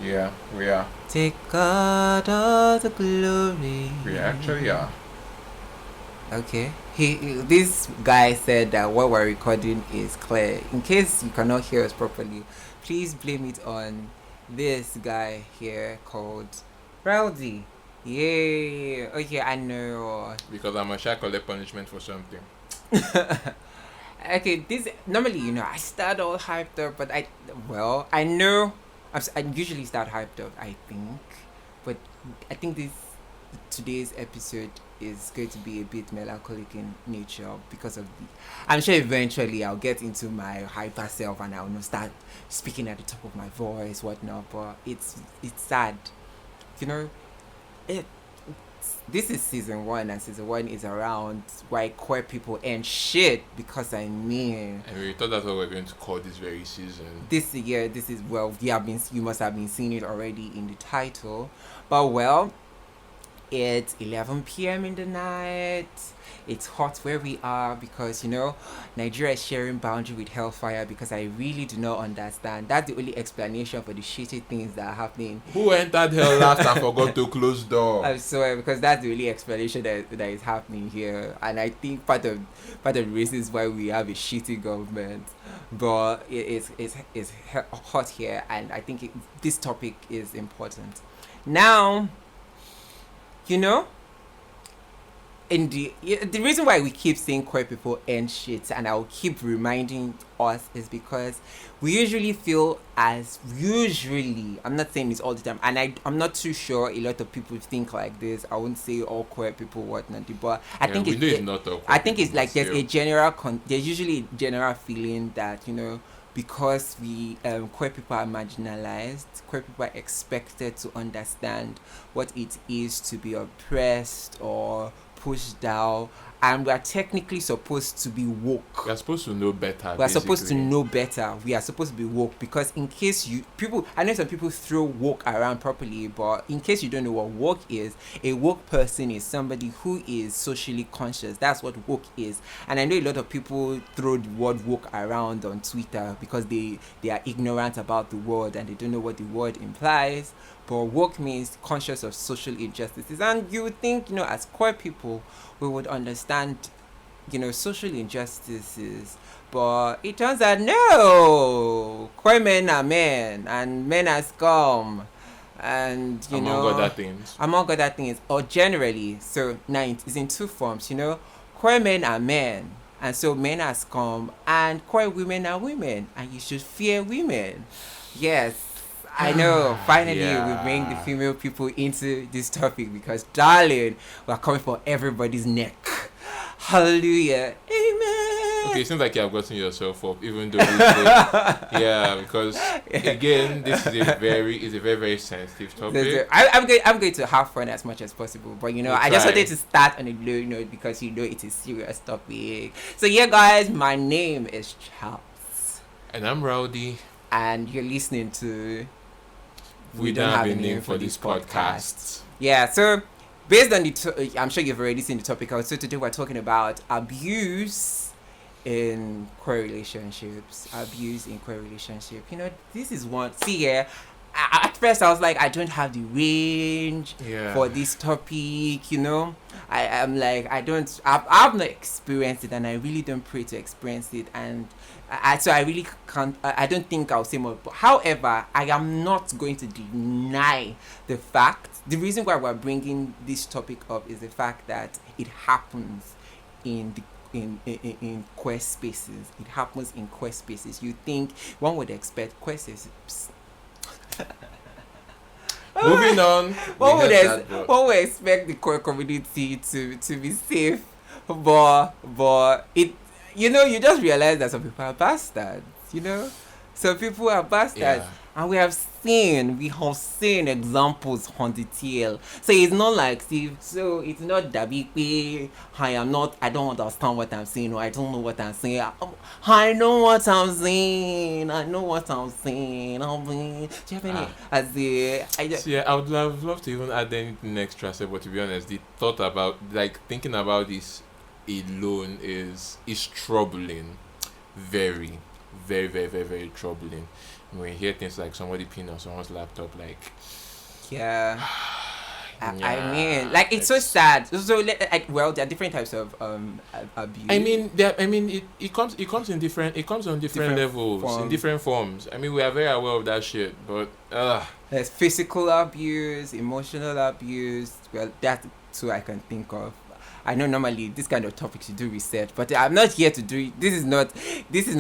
Yeah, we are. Take God all the glory. We actually are. Okay. This guy said that what we're recording is clear. In case you cannot hear us properly, please blame it on this guy here called Rowdy. Yay. Okay, I know. Because I'm a shy collect punishment for something. Okay, this normally, I start all hyped up, but I know I usually start hyped up, I think, but I think today's episode is going to be a bit melancholic in nature because of I'm sure eventually I'll get into my hyper self and I'll start speaking at the top of my voice, whatnot. But it's sad, you know. It this is season 1, and season 1 is around why queer people and shit. Because And we thought that's what we're going to call this very season. This year, this is you must have been seeing it already in the title, but it's 11 p.m. in the night. It's hot where we are because, Nigeria is sharing boundary with hellfire because I really do not understand. That's the only explanation for the shitty things that are happening. Who entered hell last and forgot to close door? I'm sorry, because that's the only explanation that is happening here. And I think part of the reasons why we have a shitty government. But it's hot here, and I think this topic is important. Now, and the reason why we keep saying queer people and shit, and I'll keep reminding us, is because we usually feel I'm not saying this all the time, and I'm not too sure a lot of people think like this. I won't say all queer people whatnot, but I think it's not all queer I think it's people, like there's a general there's usually a general feeling that because we queer people are marginalized, queer people are expected to understand what it is to be oppressed or pushed down, and we are technically supposed to be woke. We are supposed to know better. We are supposed to know better. We are supposed to be woke, because in case I know some people throw woke around properly, but in case you don't know what woke is, a woke person is somebody who is socially conscious. That's what woke is. And I know a lot of people throw the word woke around on Twitter because they are ignorant about the word and they don't know what the word implies. But woke means conscious of social injustices, and you would think, as queer people, we would understand, social injustices. But it turns out, no, queer men are men, and men are scum, and among other things, or generally. So now it's in two forms. Queer men are men, and so men are scum, and queer women are women, and you should fear women. Yes, I know. Finally, we bring the female people into this topic because, darling, we're coming for everybody's neck. Hallelujah. Amen. Okay, it seems like you have gotten yourself up, even though because again, this is a very, very sensitive topic. I'm going to have fun as much as possible, but I just wanted to start on a low note because it is a serious topic. So guys, my name is Charles, and I'm Rowdy, and you're listening to We Don't Have a Name for This Podcast. Yeah, so based on I'm sure you've already seen the topic. So today we're talking about abuse in queer relationships. This is one. See here. At first I was like, I don't have the range for this topic. I'm like, I've not experienced it, and I really don't pray to experience it, and so I really can't. I don't think I'll say more. But however, I am not going to deny the fact. The reason why we're bringing this topic up is the fact that it happens in queer spaces. It happens in queer spaces. You think one would expect queer spaces. Moving on. One would expect the queer community to be safe, but it. You just realize that some people are bastards. Some people are bastards, and we have seen examples on the tail. So it's not like it's not Dabipe. I don't understand what I'm saying, or I don't know what I'm saying. I know what I'm saying. I mean, do you have any? I would have loved to even add anything extra, but to be honest, the thought about thinking about this alone is troubling, very, very, very, very, very troubling, when you hear things like somebody peeing on someone's laptop, like, Yeah. I mean, yeah, like, it's so sad. So, like, well, there are different types of abuse. I mean, it comes in different, it comes on different levels, in different forms. I mean, we are very aware of that shit, but There's physical abuse, emotional abuse. Well, that's two I can think of. I know normally this kind of topics you do research, but I'm not here to do it. This is not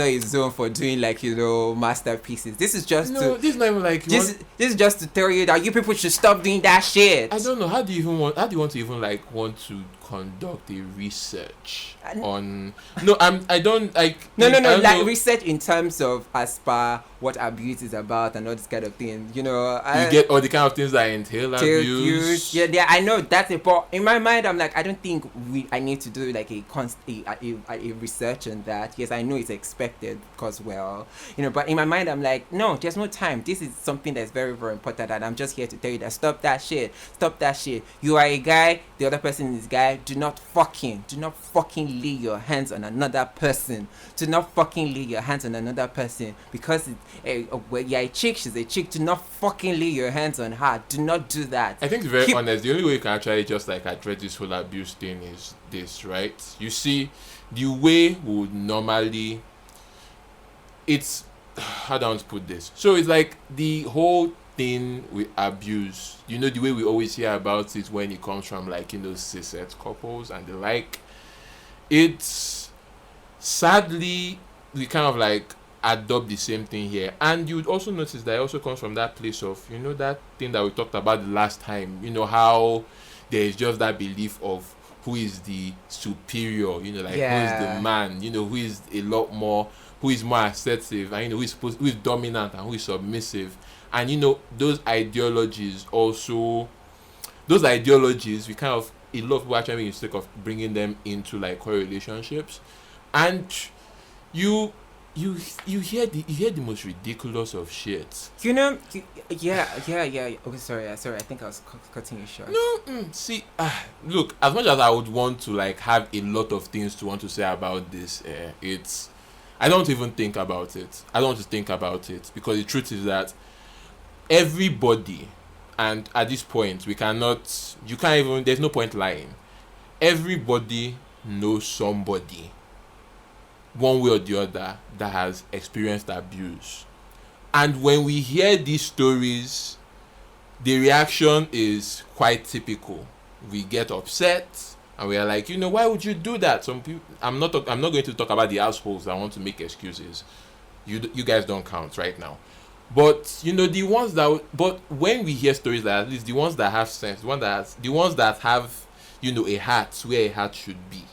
a zone for doing, like, masterpieces. This is just no, this is not even like this is just to tell you that you people should stop doing that shit. I don't know. How do you want to even like want to conduct a research on? No, I don't like. No, I don't like know. research in terms of as per what abuse is about and all this kind of thing. You get all the kind of things that entail abuse. Yeah, I know that's it. But in my mind, I'm like, I don't think I need to do like a research on that. Yes, I know it's expected because, well, but in my mind, I'm like, no, there's no time. This is something that's very, very important, and I'm just here to tell you that stop that shit. You are a guy, the other person is a guy. Do not fucking lay your hands on another person. Do not fucking lay your hands on another person because well, you're a chick, she's a chick. Do not fucking lay your hands on her. Do not do that. I think, to be very honest, the only way you can actually just like address this whole abuse thing is this, right? You see, the way we would normally, it's, how do I want to put this? So it's like the whole thing with abuse, the way we always hear about it when it comes from like, cis-het couples and the like, it's sadly, we kind of like adopt the same thing here. And you would also notice that it also comes from that place of, that thing that we talked about the last time, how there is just that belief of who is the superior, who is the man, who is a lot more, who is more assertive, and who is dominant and who is submissive. And those ideologies, we kind of, a lot of people actually make the mistake of bringing them into like core relationships, and you hear the most ridiculous of shit. Yeah. Okay, sorry. I think I was cutting you short. No, see, look. As much as I would want to like have a lot of things to want to say about this, I don't even think about it. I don't want to think about it because the truth is that everybody, and at this point, you can't even. There's no point lying. Everybody knows somebody, one way or the other, that has experienced abuse. And when we hear these stories, the reaction is quite typical. We get upset and we are like, why would you do that? Some people, I'm not going to talk about the assholes that want to make excuses. You guys don't count right now. But the ones but when we hear stories like, at least the ones that have sense, the ones that have a heart where a heart should be,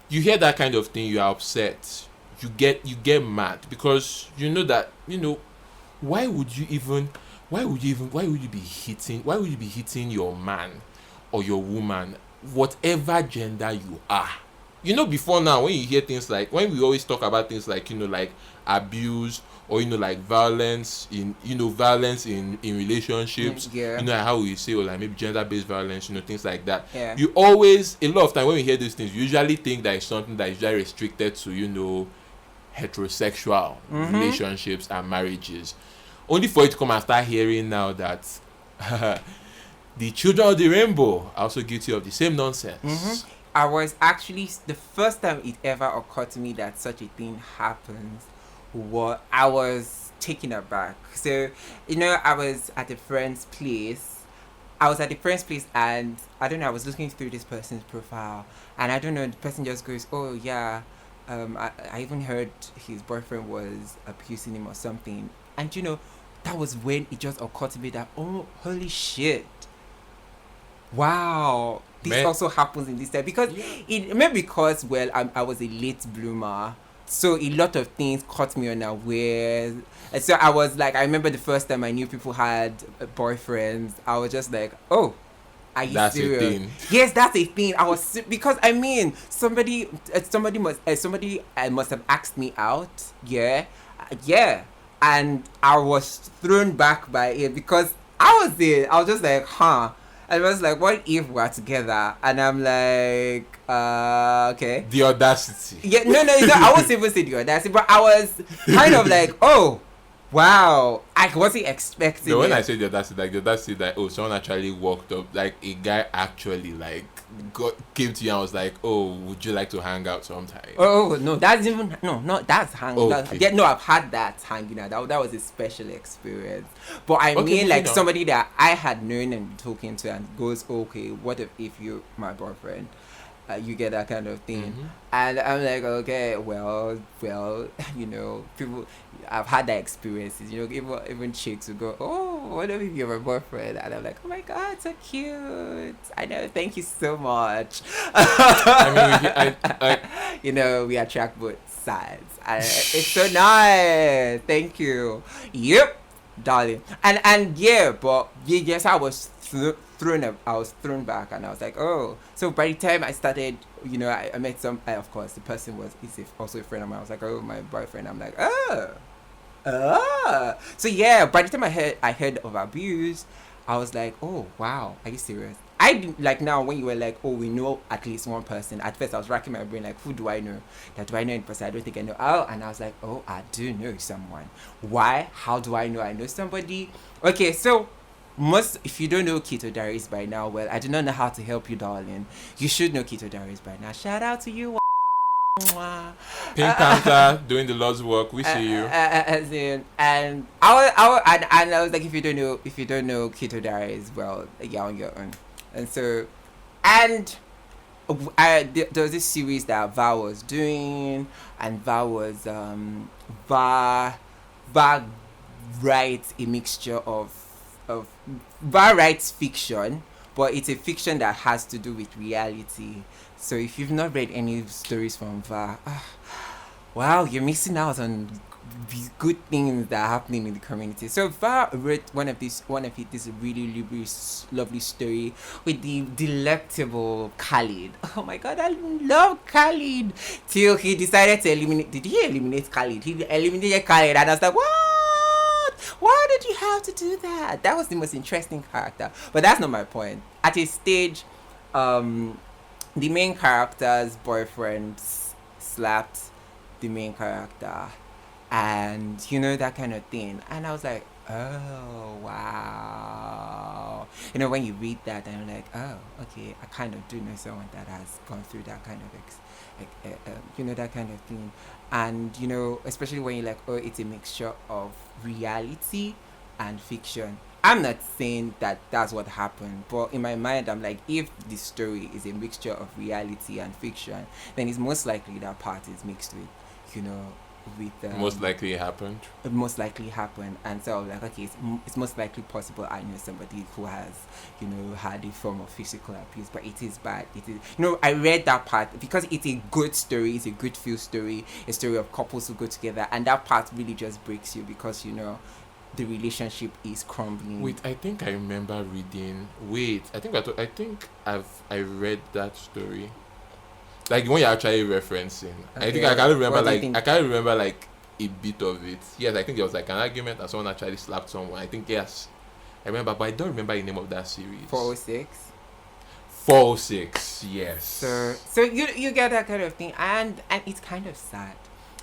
you hear that kind of thing, you are upset, you get mad because that why would you be hitting your man or your woman, whatever gender you are? Before now, when you hear things like, when we always talk about things like like abuse or like violence in relationships, how we say, or like maybe gender-based violence, things like that. Yeah. You always, a lot of time when we hear these things, you usually think that it's something that is usually restricted to heterosexual relationships and marriages, only for you to come and start hearing now that the children of the rainbow are also guilty of the same nonsense. I was actually, the first time it ever occurred to me that such a thing happens, I was taken aback. So, I was at a friend's place. And I don't know, I was looking through this person's profile, and I don't know, the person just goes, oh yeah, I even heard his boyfriend was abusing him or something. And that was when it just occurred to me that, oh, holy shit, wow, this also happens in this time. Because well, I was a late bloomer, so a lot of things caught me unaware. And so I was like, I remember the first time I knew people had boyfriends, I was just like, oh, are you that's serious? A thing. Yes, that's a thing. I was because I mean, somebody must have asked me out. Yeah, and I was thrown back by it because I was just like, huh. And I was like, what if we're together? And I'm like, okay. The audacity. Yeah, no, I won't even say the audacity, but I was kind of like, oh, Wow, I wasn't expecting No, when it. I say the audacity, like the audacity that oh, someone actually walked up, like a guy actually like came to you and was like, oh, would you like to hang out sometime? Oh no, that's even no, that's hanging. Okay. Yeah, no, I've had that hanging out. That was a special experience. But I Okay, mean, like moving on. somebody that I had known and talking to, and goes, okay, what if you're my boyfriend? You get that kind of thing, Mhm. and I'm like, okay, well, you know, people, I've had that experiences. You know, even chicks will go, oh, what if you're my boyfriend? And I'm like, oh my god, so cute. I know, thank you so much. I mean, You know, we attract both sides. It's so nice. Thank you. Yep, darling. And yeah, but yes, I was thrown up. I was thrown back, and I was like, oh. So by the time I started, you know, I met some. Of course, the person also a friend of mine. I was like, oh, my boyfriend. I'm like, oh. So yeah, by the time I heard of abuse, I was like, oh wow, are you serious? I didn't like now when you were like, oh, we know at least one person. At first, I was racking my brain like, who do I know? That do I know in person? I don't think I know. Oh, and I was like, oh, I do know someone. Why? How do I know I know somebody? Okay, so if you don't know Keto Diaries by now, well, I do not know how to help you, darling. You should know Keto Diaries by now. Shout out to you. Pink Panther doing the Lord's work. We see you. As in, and I was like, if you don't know Keto Diaries, well, you're on your own. And so, and there was this series that Val was doing, and Val was Val writes a mixture of Val writes fiction, but it's a fiction that has to do with reality. So if you've not read any stories from Val, wow, you're missing out on these good things that are happening in the community. So Val wrote one of this really lovely story with the delectable Khalid. Oh my god, I love Khalid. Till he decided to eliminate. Did he eliminate Khalid? He eliminated Khalid, and I was like, what? Why did you have to do that? That was the most interesting character. But that's not my point. At a stage, the main character's boyfriend slapped the main character, and you know, that kind of thing. And I was like, oh wow. You know, when you read that, and you're like, oh, okay, I kind of do know someone that has gone through that kind of you know, that kind of thing. And you know, especially when you're like, oh, it's a mixture of reality and fiction. I'm not saying that that's what happened, but in my mind, I'm like, if the story is a mixture of reality and fiction, then it's most likely that part is mixed with, you know, with Most likely it happened. it most likely happened. And so I was like, okay, it's most likely possible I know somebody who has, you know, had a form of physical abuse, but it is bad. It is, you know, I read that part because it's a good story, it's a good feel story, a story of couples who go together, and that part really just breaks you because, you know, the relationship is crumbling. Wait, I think I remember reading. Wait, I think I read that story. Like when you're actually referencing. I think I can't remember What do you like think? I can't remember like a bit of it. Yes, I think there was like an argument and someone actually slapped someone. I think yes. I remember, but I don't remember the name of that series. 406. 406, yes. So you get that kind of thing, and it's kind of sad.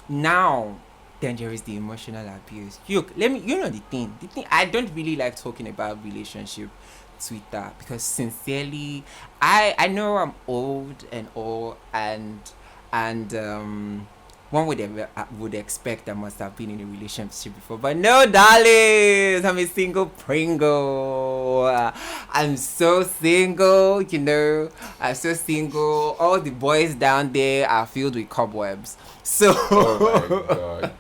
Now, then there is the emotional abuse. Look, you know the thing. I don't really like talking about relationship Twitter because sincerely, I know I'm old and all, and one would expect I must have been in a relationship before, but no, darlings, I'm a single Pringle. I'm so single, you know. I'm so single. All the boys down there are filled with cobwebs. So, Oh my god.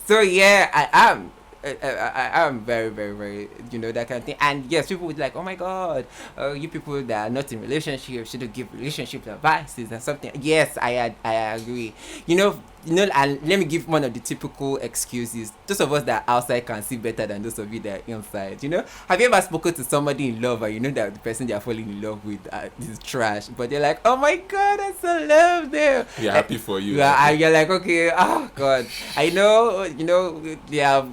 so yeah, I am. I am very, very, very, you know, that kind of thing. And yes, people would like, oh my god, you people that are not in relationships should give relationship advices and something. Yes, I agree. You know, and let me give one of the typical excuses. Those of us that are outside can see better than those of you that are inside. You know, have you ever spoken to somebody in love and you know that the person they are falling in love with is trash, but they're like, oh my god, I so love them. You're happy for you. Yeah, and you're like, okay, oh god, I know, you know, they have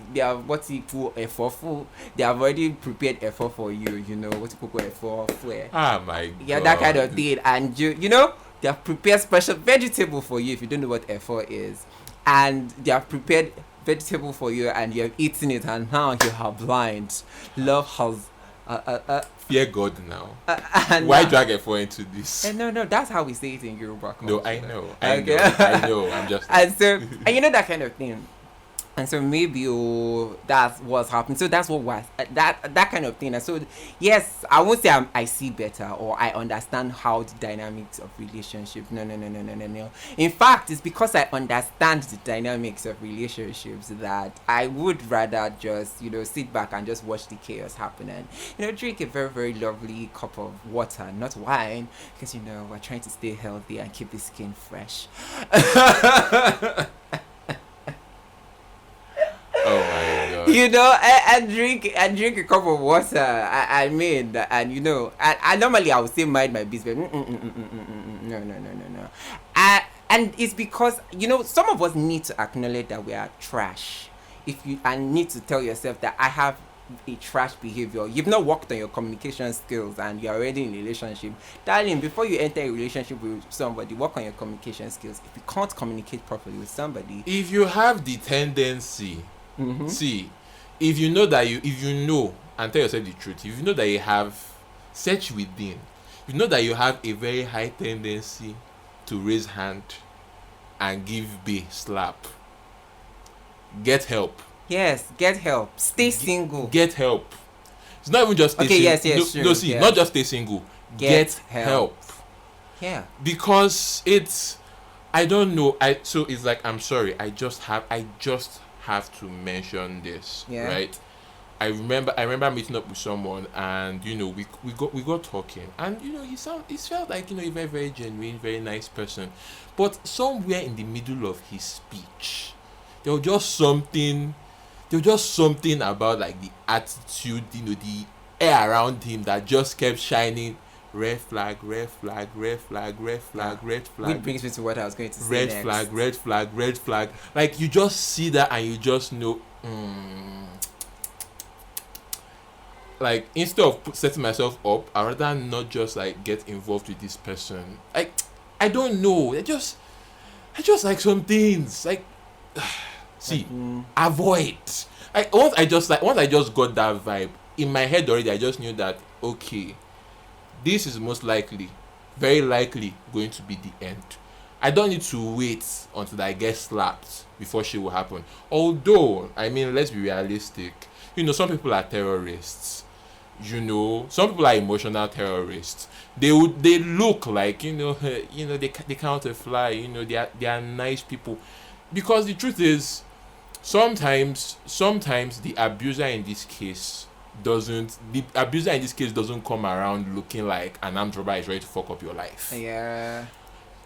what you call a fufu. They have already prepared a for you. You know what you call a for. Ah my god. Yeah, that kind of thing, and you know they have prepared special vegetable for you if you don't know what F4 is, and they have prepared vegetable for you and you have eaten it and now you are blind. Love has Fear God now. and Why drag effort into this? no, that's how we say it in Yoruba culture. No, I know. I Okay. know. I know. I'm just. And so, and you know that kind of thing. And so maybe that's what's happening. So that's what was that kind of thing. And so yes, I won't say I see better or I understand how the dynamics of relationship. No. In fact, it's because I understand the dynamics of relationships that I would rather just sit back and just watch the chaos happen and drink a very, very lovely cup of water, not wine, because we're trying to stay healthy and keep the skin fresh. Oh my God. and drink a cup of water. I mean, and I normally I would say mind my business. No. And it's because some of us need to acknowledge that we are trash. And need to tell yourself that I have a trash behavior. You've not worked on your communication skills and you're already in a relationship. Darling, before you enter a relationship with somebody, work on your communication skills. If you can't communicate properly with somebody, If you have the tendency, see, if you know and tell yourself the truth, if you know that you have, search within, you know that you have a very high tendency to raise hand and give B slap, get help. yes, get help. Stay single. Get help. It's not even just stay Okay, single. yes, No, sure, see, yeah. not just stay single. Get help. Yeah. Because it's, I don't know. So it's like, I'm sorry. I just have to mention this, Yeah. right? I remember meeting up with someone, and we got talking, and he felt like a very, very genuine, very nice person, but somewhere in the middle of his speech, there was just something about like the attitude, the air around him that just kept shining. Red flag, red flag, red flag, red flag, red flag. Which brings me to what I was going to say Red next. flag, red flag, red flag. Like, you just see that and you just know. Like, instead of setting myself up, I rather not just like get involved with this person. Like, I don't know. I just like some things. Like, see, avoid. Like, once I just got that vibe in my head already, I just knew that, okay, this is most likely, very likely, going to be the end. I don't need to wait until I get slapped before shit will happen. Although, I mean, let's be realistic. Some people are terrorists. Some people are emotional terrorists. They look like they can't fly. They are nice people, because the truth is, sometimes the abuser in this case doesn't come around looking like an armed robber is ready to fuck up your life. Yeah.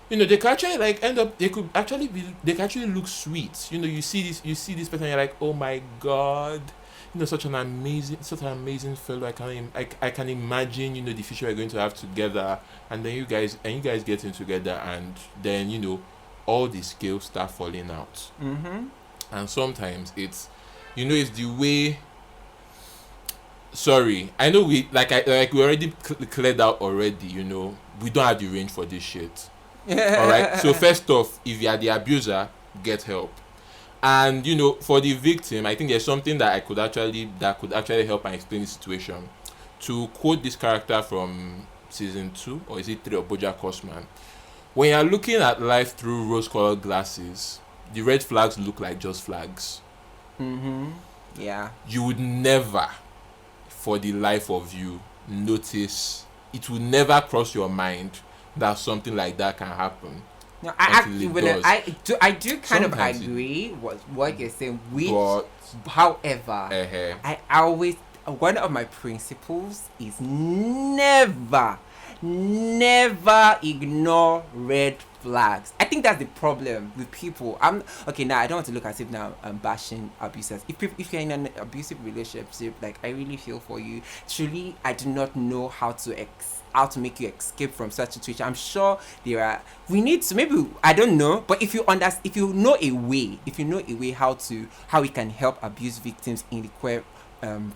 They can actually like they can actually look sweet. You see this person, you're like, oh my God, such an amazing fellow. I can imagine the future we're going to have together, and then you guys getting together, and then all the scales start falling out. And sometimes it's it's the way. Sorry, I know we already cleared out already. We don't have the range for this shit. All right. So first off, if you are the abuser, get help. And for the victim, I think there's something that could actually help and explain the situation. To quote this character from season 2, or is it 3 of BoJack Horseman, when you're looking at life through rose-colored glasses, the red flags look like just flags. Yeah. You would never, for the life of you, notice. It will never cross your mind that something like that can happen. No, I do kind Sometimes of agree with what you're saying. But However, I always, one of my principles is never ignore red flags. I think that's the problem with people. Now I don't want to look as if now I'm bashing abusers. If you're in an abusive relationship, like, I really feel for you. Truly, I do not know how to make you escape from such a situation. I'm sure we need to, maybe, I don't know, but if you know a way how we can help abuse victims in the queer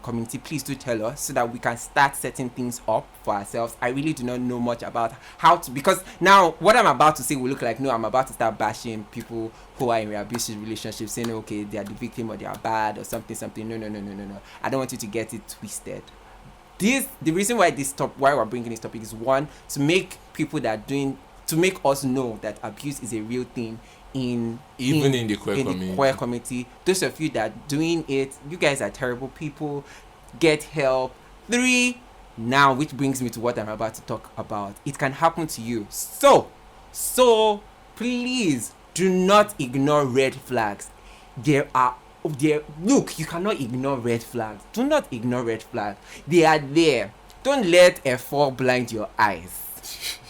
community, please do tell us so that we can start setting things up for ourselves. I really do not know much about how to, because now what I'm about to say will look like, no, I'm about to start bashing people who are in abusive relationships, saying, okay, they are the victim or they are bad or something. No. I don't want you to get it twisted. The reason why why we're bringing this topic is, one, to make people that are doing, to make us know that abuse is a real thing in the queer community. Those of you that are doing it, you guys are terrible people. Get help. 3, now, which brings me to what I'm about to talk about. It can happen to you. So please do not ignore red flags. Look, you cannot ignore red flags. Do not ignore red flags. They are there. Don't let a fall blind your eyes.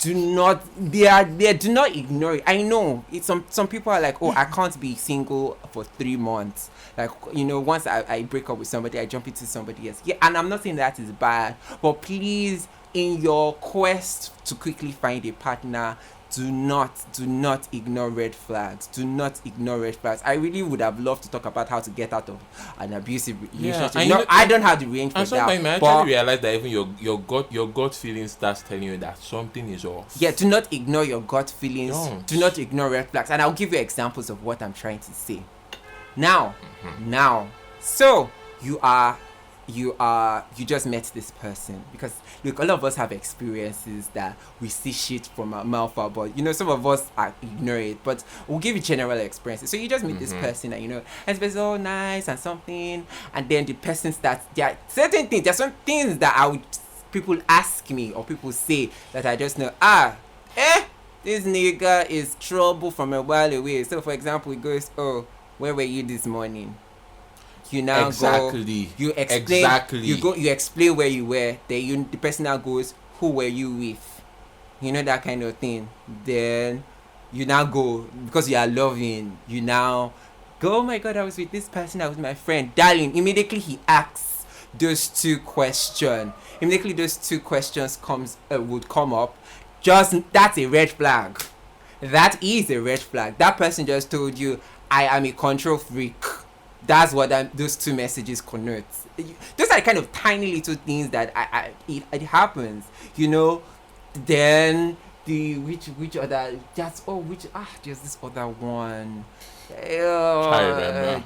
They are there. Do not ignore it. I know it's some people are like, oh, I can't be single for 3 months. Like, once I break up with somebody, I jump into somebody else. Yeah, and I'm not saying that is bad, but please, in your quest to quickly find a partner, do not ignore red flags. Do not ignore red flags. I really would have loved to talk about how to get out of an abusive relationship. Yeah, I don't have the range for that. And sometimes I actually realize that even your gut feeling starts telling you that something is off. Yeah, do not ignore your gut feelings. Do not ignore red flags. And I'll give you examples of what I'm trying to say. Now, so you just met this person, because look, all of us have experiences that we see shit from our mouth out, but some of us ignore it, but we'll give you general experiences. So you just meet this person, and and it's been so nice and something, and then the person starts, there are certain things, there's some things that people ask me or people say that I just know, this nigga is trouble from a while away. So for example, it goes, oh, where were you this morning? You now exactly. go, you explain, you explain where you were, then the person now goes, who were you with? That kind of thing. Then you now go, because you are loving, you now go, oh my God, I was with this person, I was with my friend. Darling, immediately he asks those 2 questions. Immediately those 2 questions would come up. That's a red flag. That is a red flag. That person just told you, I am a control freak. That's what those 2 messages connote. Those are kind of tiny little things that it happens, Then which other? There's this other one. I remember.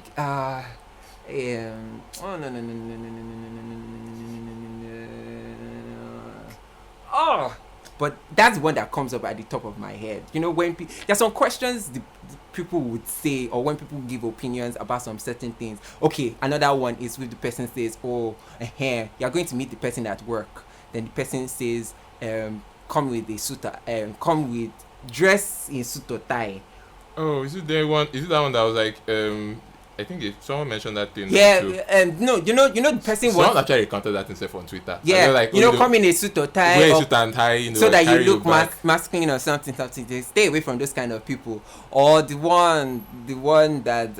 But that's one that comes up at the top of my head. When there's some questions the people would say, or when people give opinions about some certain things. Okay, another one is with the person says, oh, you're going to meet the person at work. Then the person says, come with a suit, dress in suit or tie. Oh, is it that one that was like, I think someone mentioned that thing. Yeah, no, the person was. Someone actually recounted that himself on Twitter. Yeah, like, come in a suit or tie. Wear a suit and tie, so that you look masculine or something. They stay away from those kind of people. Or the one that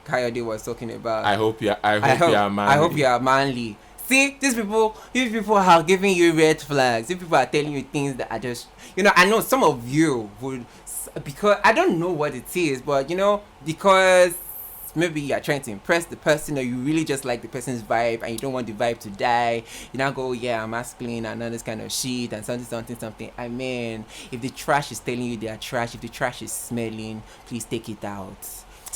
Kayode was talking about. I hope you are manly. I hope you are manly. See, these people are giving you red flags. These people are telling you things that are just, I know some of you would, because I don't know what it is, but because maybe you're trying to impress the person, or you really just like the person's vibe and you don't want the vibe to die, you now go, yeah, I'm masculine and all this kind of shit and something. I mean, if the trash is telling you they are trash, if the trash is smelling, please take it out.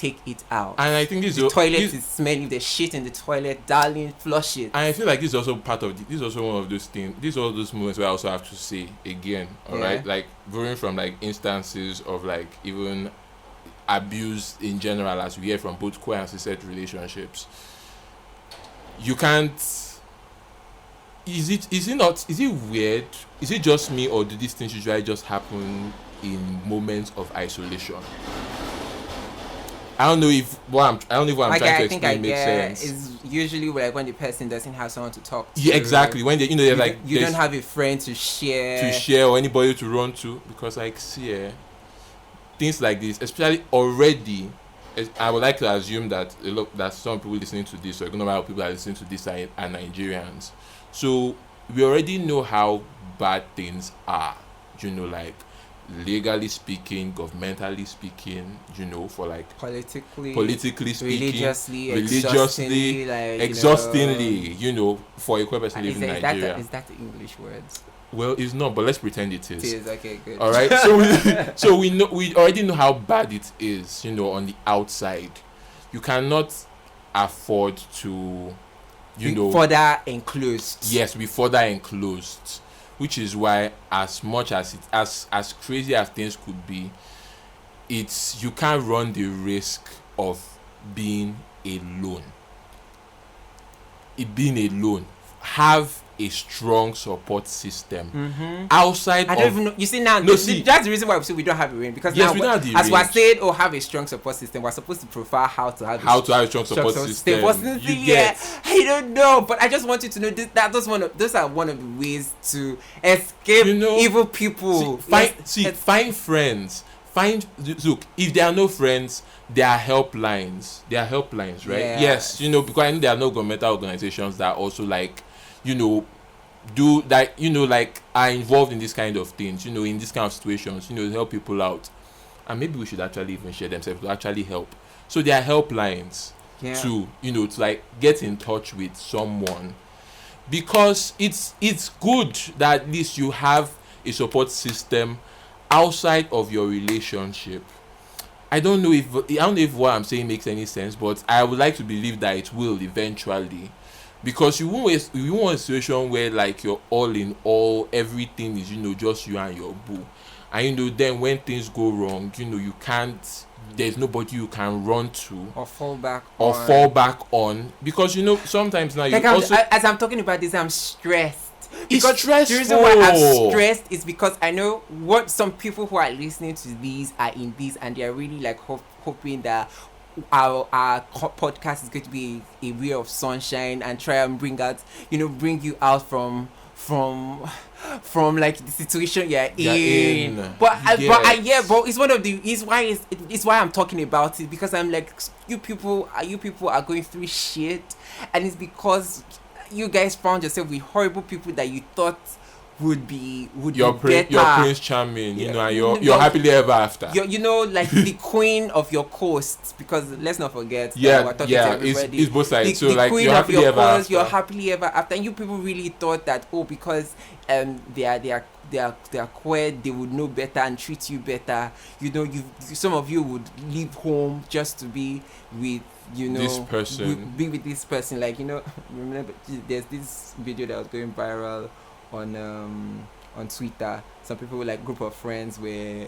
And I think the toilet is smelling, the shit in the toilet, darling, flush it. And I feel like this is also this is also one of those things, these are all those moments where I also have to say again, alright, like going from like instances of like even abuse in general, as we hear from both queer and cis relationships. You can't. Is it weird? Is it just me, or do these things usually just happen in moments of isolation? I don't know if what I'm trying to explain makes sense. It's usually like when the person doesn't have someone to talk to. Yeah, exactly. When they, they're like, you don't have a friend to share or anybody to run to, because like, see, things like this, especially already, I would like to assume that that some people listening to this, or a good number of people that are listening to this are Nigerians. So we already know how bad things are. Like legally speaking, governmentally speaking, for like politically speaking, religiously, like, exhaustingly, for a queer person living in Nigeria. Is that the English words? Well, it's not, but let's pretend it is. It is, okay, good. All right, so we already know how bad it is, on the outside. You cannot afford to, be further enclosed. Yes, be further enclosed, which is why, as much as it as crazy as things could be, you can't run the risk of being alone. Have a strong support system outside. I don't even know. You see now, that's the reason why we don't have a range, because yes, now, we don't have the as range. we're saying, have a strong support system, we're supposed to profile how to have a strong support system. I don't know, but I just want you to know those are one of the ways to escape evil people. Find friends. Look, if there are no friends, there are helplines. Right? Yes, because I know there are no governmental organizations that also like, do that, like are involved in this kind of things, in this kind of situations, to help people out. And maybe we should actually even share themselves to actually help. So there are helplines to, to like get in touch with someone, because it's good that at least you have a support system outside of your relationship. I don't know if what I'm saying makes any sense, but I would like to believe that it will eventually. Because you want a situation where like you're all in all, everything is just you and your boo, and then when things go wrong, you can't. There's nobody you can run to or fall back on, because sometimes now like you also. As I'm talking about this, I'm stressed. It's stressful. The reason why I'm stressed is because I know what some people who are listening to these are in this, and they're really like hoping that our podcast is going to be a ray of sunshine and try and bring you out from like the situation you're in. But it's one of the it's why I'm talking about it, because I'm like, you people are going through shit, and it's because you guys found yourself with horrible people that you thought would be better. Your Prince Charming, and you're happily ever after. Like the queen of your coast, because let's not forget. We're talking to everybody. It's both sides. So like you're happily ever after. You're happily ever after, and you people really thought that because they are queer, they would know better and treat you better. Some of you would leave home just to be with this person. Be with this person. Like remember there's this video that was going viral on Twitter. Some people, like group of friends, were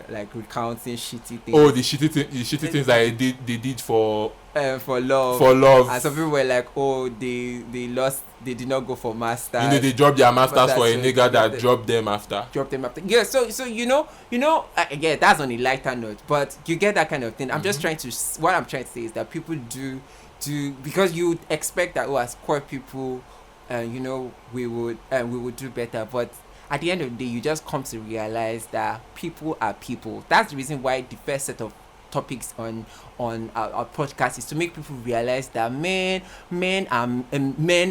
like recounting shitty things. Oh, the shitty things that they did for love. And some people were like, oh, they did not go for masters. They dropped their masters for a nigga that dropped them after. Yeah, so again, that's on a lighter note, but you get that kind of thing. What I'm trying to say is that people do because you expect that as queer people, we would do better, but at the end of the day, you just come to realize that people are people. That's the reason why the first set of topics on our podcast is to make people realize that men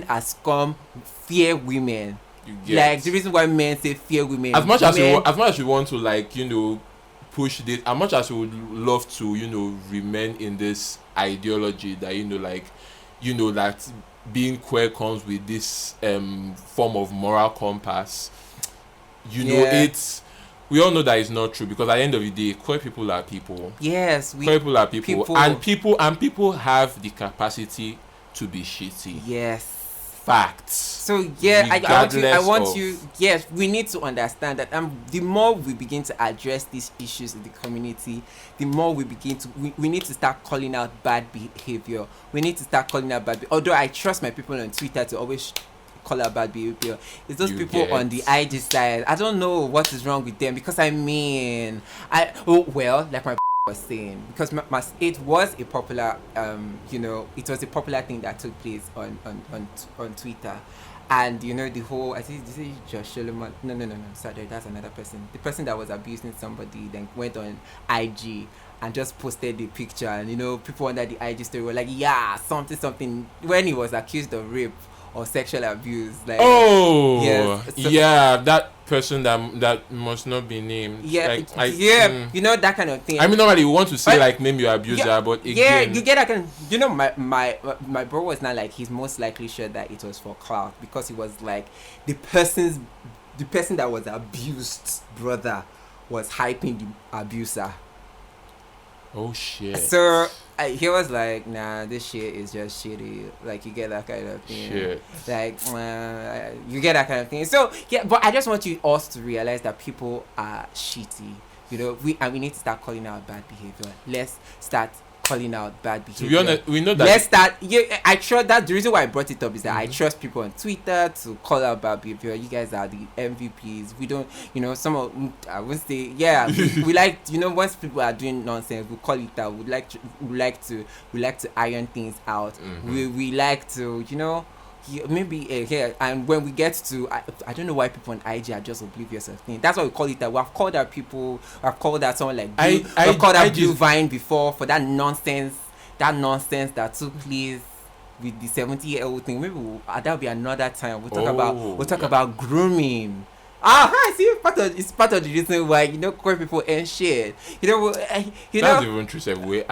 are scum, fear women. Like the reason why men say fear women. As much as we want to push this, as much as we would love to remain in this ideology that that being queer comes with this form of moral compass. We all know that it's not true, because at the end of the day, queer people are people. Yes, queer people are people. And people have the capacity to be shitty. Yes. Facts. So I want you. Yes, we need to understand that. The more we begin to address these issues in the community, the more we need to start calling out bad behavior. We need to start calling out although I trust my people on Twitter to always call out bad behavior. It's those people on the IG side. I don't know what is wrong with them, because like my was saying, because it was a popular thing that took place on Twitter, and the whole, I think this is Josh Solomon. No, sorry, that's another person. The person that was abusing somebody then went on IG and just posted the picture, and people under the IG story were like, yeah, something when he was accused of rape or sexual abuse. Like, Oh, yes, so- yeah, that person that must not be named. yeah, Like, you know, that kind of thing. I mean, normally we want to say But- like name your abuser, yeah, but yeah, again, you get that kind. You know, my bro was not like, he's most likely sure that it was for clout, because he was like, the person that was abused brother was hyping the abuser. oh shit. So he was like, nah, this shit is just shitty. Like, you get that kind of thing. Shit. Like, you get that kind of thing. So yeah, but I just want you all to realize that people are shitty. You know, we need to start calling out bad behavior. Let's start calling out bad behavior. To be honest, we know that. Let's start. Yeah, I trust that. The reason why I brought it up is that I trust people on Twitter to call out bad behavior. You guys are the MVPs. We don't, you know, some of, I would say, yeah, we like, you know, once people are doing nonsense, we call it out. We like to iron things out. We like to, you know. Maybe here, and when we get to, I don't know why people on IG are just oblivious of things. That's why we call it that. We have called out people. I've called out someone like we've called out Blue Vine before for that nonsense that took place with the 70-year-old thing. Maybe that'll be another time. We'll talk about grooming. See, it's part of the reason why, you know, queer people ain't shit. You know, That's even true. Sir. We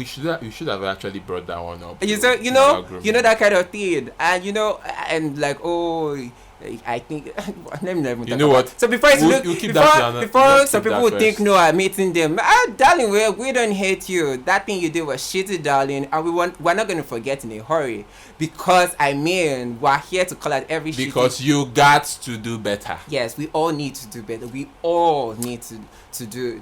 should have actually brought that one up. You know that kind of thing, and you know, and like, I think let me never. You know what? So before some people would think, no, I'm hating them. Darling, we don't hate you. That thing you did was shitty, darling, and we're not going to forget in a hurry, because I mean, we're here to call out every shitty. Because you got to do better. Yes, we all need to do better. We all need to do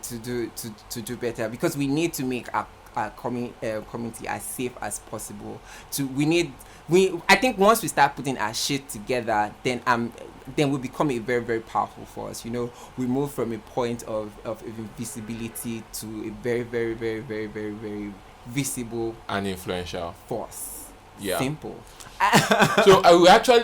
better, because we need to make our community as safe as possible. I think once we start putting our shit together, then we become a very, very powerful force. You know, we move from a point of invisibility to a very, very, very, very, very, very visible and influential force. Yeah. Simple.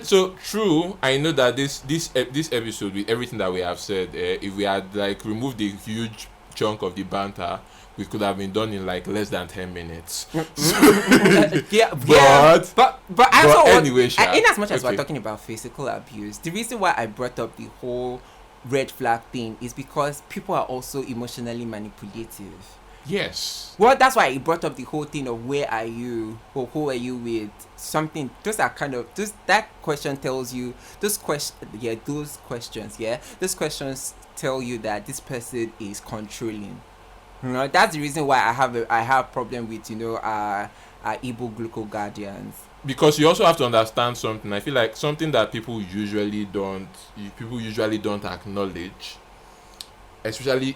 So true. I know that this episode, with everything that we have said, if we had like removed the huge chunk of the banter, we could have been done in like less than 10 minutes. But anyway, in as much as we're talking about physical abuse, the reason why I brought up the whole red flag thing is because people are also emotionally manipulative. Yes. Well, that's why I brought up the whole thing of where are you or who are you with. Something. Those are kind of that question tells you those questions. Those questions tell you that this person is controlling. You know, that's the reason why I have problem with, you know, our Igbo gluco guardians. Because you also have to understand something. I feel like something that people usually don't acknowledge, especially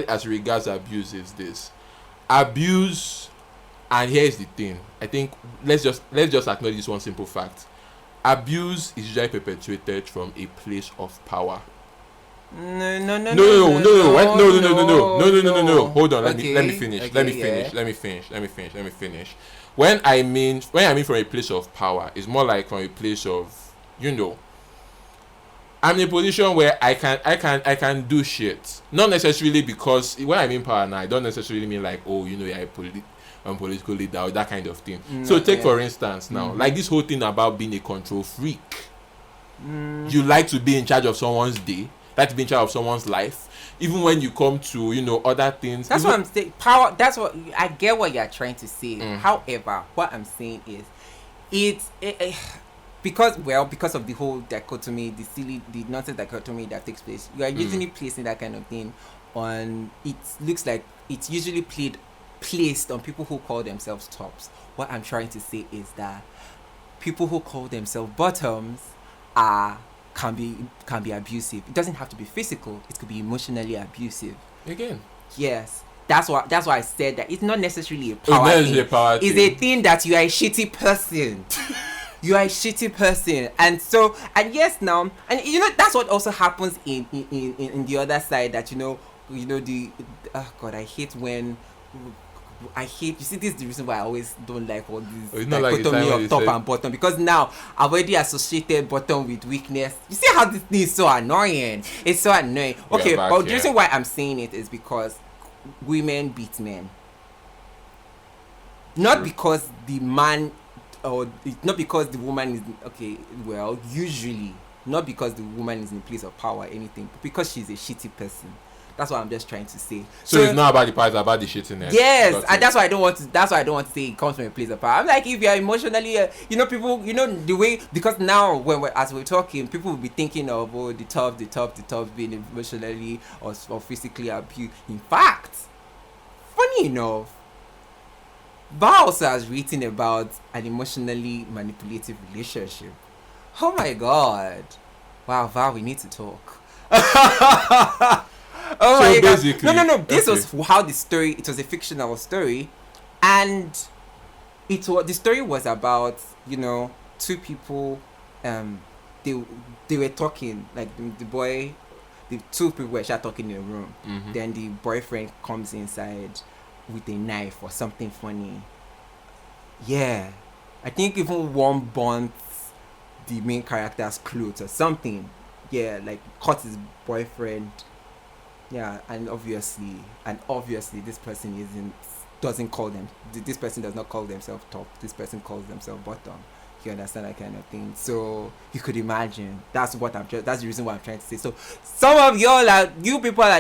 as regards abuse, is this abuse. And here's the thing. I think let's just acknowledge this one simple fact. Abuse is usually perpetuated from a place of power. No. Hold on. Let me finish. When I mean from a place of power, it's more like from a place of, you know, I'm in a position where I can do shit. Not necessarily because when I mean power now, I don't necessarily mean like, oh, you know, you're a political leader or that kind of thing. So take for instance now, like this whole thing about being a control freak. You like to be in charge of someone's day. Like to be in charge of someone's life, even when you come to, you know, other things. That's what I'm saying. Power. That's what I get. What you're trying to say. However, what I'm saying is, because of the whole dichotomy, the nonsense dichotomy that takes place. You are usually placing that kind of thing on. It looks like it's usually placed on people who call themselves tops. What I'm trying to say is that people who call themselves bottoms can be abusive. It doesn't have to be physical. It could be emotionally abusive. Again. Yes. That's why I said that it's not necessarily a power thing. It's a thing that you are a shitty person. You are a shitty person. And yes now, and you know, that's what also happens in the other side, that you know the God, I hate you see, this is the reason why I always don't like all these dichotomy of top and bottom, because now I've already associated bottom with weakness. You see how this thing is so annoying? It's so annoying. Okay, but the reason why I'm saying it is because women beat men. Not because the man or it's not because the woman is okay. Well, usually not because the woman is in a place of power or anything, but because she's a shitty person. That's what I'm just trying to say. So it's not about the part, it's about the shittiness. Yes, and that's why I don't want to. That's why I don't want to say it comes from a place of power. I'm like, if you're emotionally, people, the way, because now as we're talking, people will be thinking of the tough being emotionally or physically abused. In fact, funny enough, Val also has written about an emotionally manipulative relationship. Oh my god! Wow, Val, we need to talk. Oh so my basically, god. No. This okay. was how the story, it was a fictional story. And the story was about, two people, they were talking, like the two people were talking in a room. Mm-hmm. Then the boyfriend comes inside with a knife or something funny. Yeah. I think even one burnt the main character's clothes or something. Yeah, like cut his boyfriend. Yeah, and obviously this person doesn't call them, this person does not call themselves top, this person calls themselves bottom. You understand that kind of thing? So you could imagine. That's the reason why I'm trying to say. So some of you people are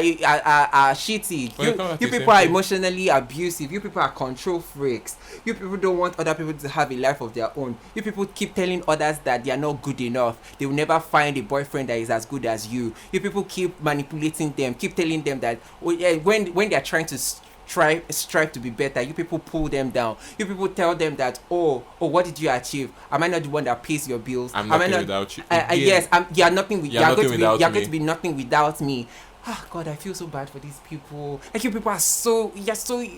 shitty. You people are emotionally abusive. You people are control freaks. You people don't want other people to have a life of their own. You people keep telling others that they are not good enough. They will never find a boyfriend that is as good as you. You people keep manipulating them. Keep telling them that when they are trying to strive to be better, you people pull them down. You people tell them that what did you achieve? Am I not the one that pays your bills? I'm nothing without you. Yes, you are nothing. You are going to be nothing without me. Oh God, I feel so bad for these people. Like, you people are so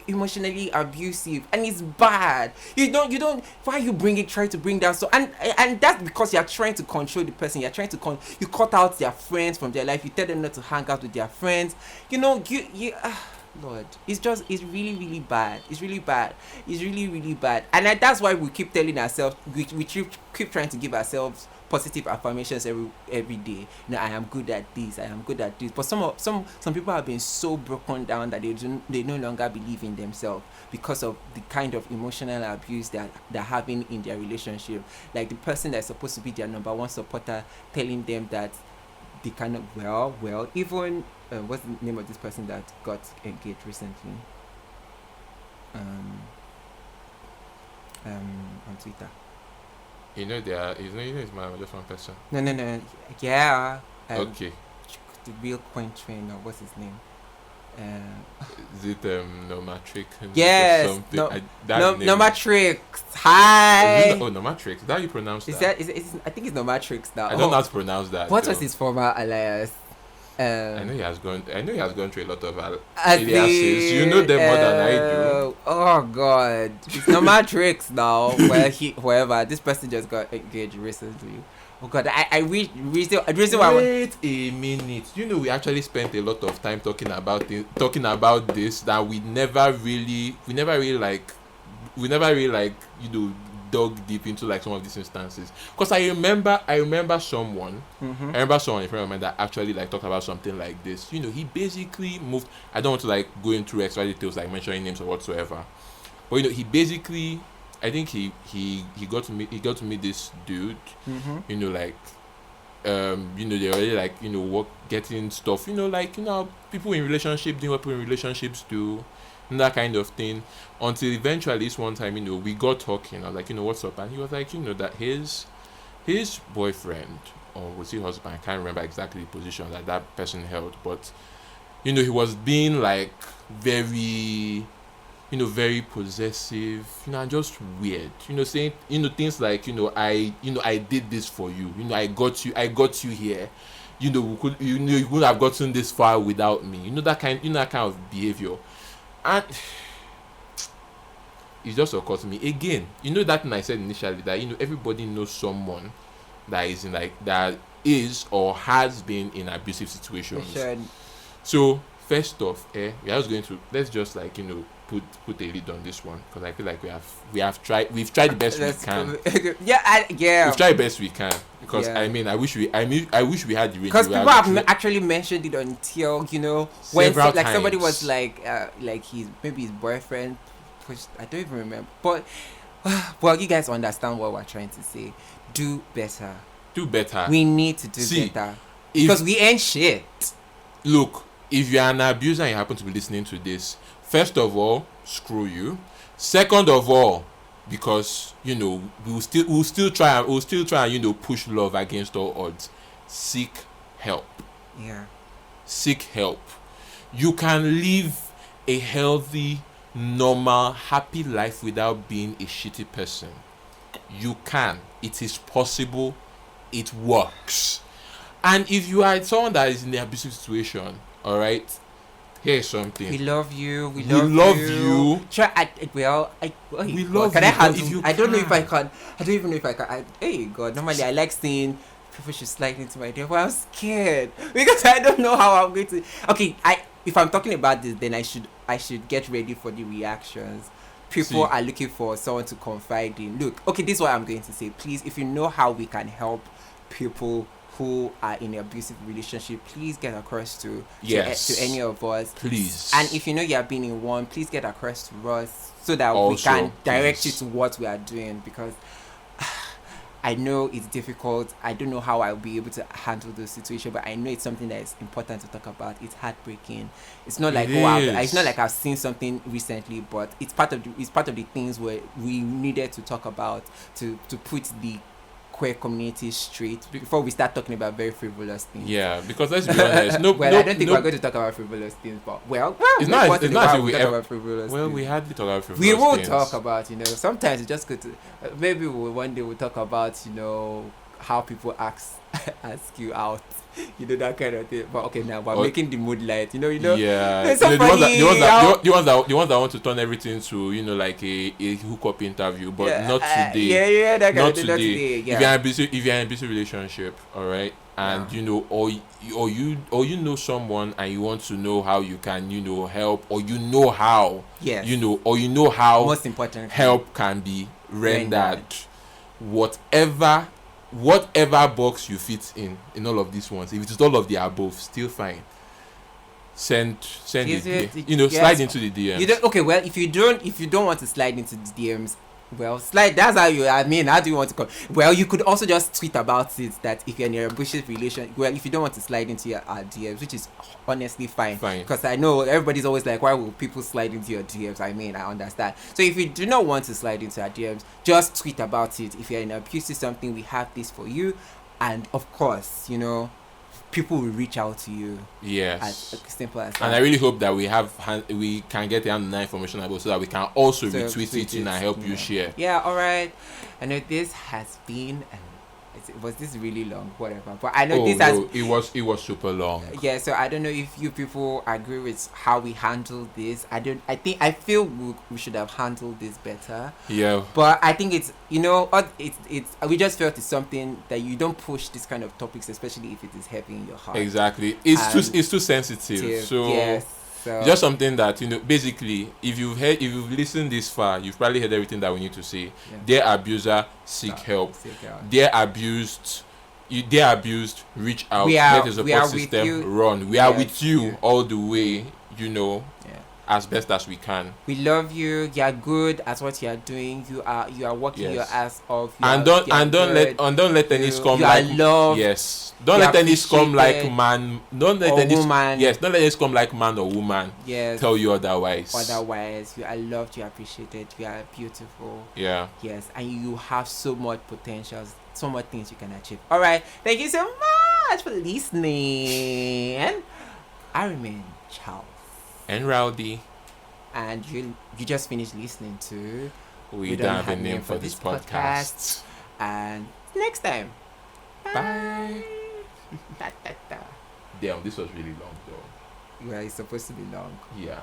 emotionally abusive, and it's bad. You don't. Why are you try to bring down so and that's because you are trying to control the person. You are trying to you cut out their friends from their life. You tell them not to hang out with their friends. Lord, it's really, really bad. It's really bad. It's really, really bad. And that's why we keep telling ourselves, we keep trying to give ourselves positive affirmations every day. I am good at this. I am good at this. But some people have been so broken down that they no longer believe in themselves because of the kind of emotional abuse that they're having in their relationship. Like the person that's supposed to be their number one supporter telling them that they cannot. Even what's the name of this person that got engaged recently? On Twitter. It's just one person. No. Yeah. Okay. The real coin train, or what's his name? Is it Nomatrix? Yes. Nomatrix. Hi. Nomatrix. Is that how you pronounce is that? I think it's Nomatrix now. I don't know how to pronounce that. What was his former alias? I know he has gone through a lot of aliases. You know them more than I do. Oh God, it's Nomatrix now. Whoever this person just got engaged recently. Oh God, I wish. Wait a minute. We actually spent a lot of time talking about this that we never really dug deep into like some of these instances. Because I remember someone. Mm-hmm. I remember someone in front of me that actually like talked about something like this. He basically moved. I don't want to like go into extra details like mentioning names or whatsoever. But he basically, I think he got to meet this dude. Mm-hmm. They already like work getting stuff. People in relationship doing what people in relationships do, and that kind of thing. Until eventually, this one time, we got talking. I was like, what's up? And he was like, that his boyfriend, or was he husband? I can't remember exactly the position that person held, but he was being like very very possessive, and just weird, saying, things like, I did this for you, I got you here, you wouldn't have gotten this far without me, that kind of behavior. And it just occurred to me again, that thing I said initially, that everybody knows someone that is or has been in abusive situations. So first off, let's just like put a lid on this one, because I feel like we've tried the best we can. We've tried the best we can, because I wish we had the range. Because people have actually mentioned it until when several times. Somebody was like maybe his boyfriend pushed, I don't even remember, but Well, you guys understand what we're trying to say. Do better. Do better. We need to do See, better. if- Because we ain't shit. Look, if you're an abuser and you happen to be listening to this, first of all, screw you. Second of all, because we'll still try and push love against all odds. Seek help. Yeah. Seek help. You can live a healthy, normal, happy life without being a shitty person. You can. It is possible. It works. And if you are someone that is in an abusive situation, all right, here's something. We love you. We love you. Try. We love you, Can I but handle? if you I don't know if I can. can. I don't even know if I can. Hey God. Normally I like seeing people should slide into my DM, but I'm scared because I don't know how I'm going to. Okay. If I'm talking about this, then I should get ready for the reactions. People are looking for someone to confide in. Look. Okay. This is what I'm going to say. Please, if you know how we can help people who are in an abusive relationship, please get across to any of us, please. And if you know you have been in one, please get across to us so that also, we can direct please. you to what we are doing, because I know it's difficult. I don't know how I'll be able to handle the situation, but I know it's something that is important to talk about. It's heartbreaking. It's not like it's not like I've seen something recently, but it's part of the things where we needed to talk about to put the queer community straight before we start talking about very frivolous things. Yeah, because let's be honest. I don't think we're going to talk about frivolous things, but it's not as if we talk about frivolous things. we hardly talk about frivolous We will things. talk about, sometimes it's just good to maybe one day we'll talk about how people ask you out, that kind of thing. But okay, now we're making the mood light, Yeah, it's so the funny, ones that want to turn everything to like a hookup interview, but not today. that kind Not of thing, today. yeah. If you're in an abusive relationship, all right, and or you know someone and you want to know how you can help, or how how most important help can be rendered. Whatever box you fit in all of these ones, if it is all of the above, slide into the DMs. Well, if you don't want to slide into the DMs, well, slide. That's how how do you want to call? Well, you could also just tweet about it, that if you're in a abusive relation, well, if you don't want to slide into your DMs, which is honestly fine, because I know everybody's always like, why will people slide into your DMs? I understand. So if you do not want to slide into our DMs, just tweet about it. If you're in abusive something, we have this for you, and of course, people will reach out to you. Yes. As simple as that. And I really hope that we can get the information about, so that we can also retweet it and help you share. Yeah, all right. I know this has been was this really long, whatever, but I know it was super long. Yeah, so I don't know if you people agree with how we handled this. I feel we should have handled this better. Yeah, but I think it's we just felt it's something that you don't push this kind of topics, especially if it is heavy in your heart. Exactly. It's too sensitive. So yes. So just something that basically, if you've listened this far, you've probably heard everything that we need to say. Yeah. Dear abuser, seek help. Dear abused, reach out. Let the support system run. We are with you all the way. As best as we can. We love you. You are good at what you are doing. You are working your ass off. Don't let any scum like loved. Yes. Don't let any scum like man. Don't let any woman. Yes. Don't let any scum like man or woman. Yes. Tell you otherwise. You are loved. You are appreciated. You are beautiful. Yeah. Yes, and you have so much potential. So much things you can achieve. All right. Thank you so much for listening. I remain Charles. And Rowdy. And you just finished listening to We Don't Have a Name for This Podcast. And next time. Bye. Damn, this was really long though. Well, it's supposed to be long. Yeah.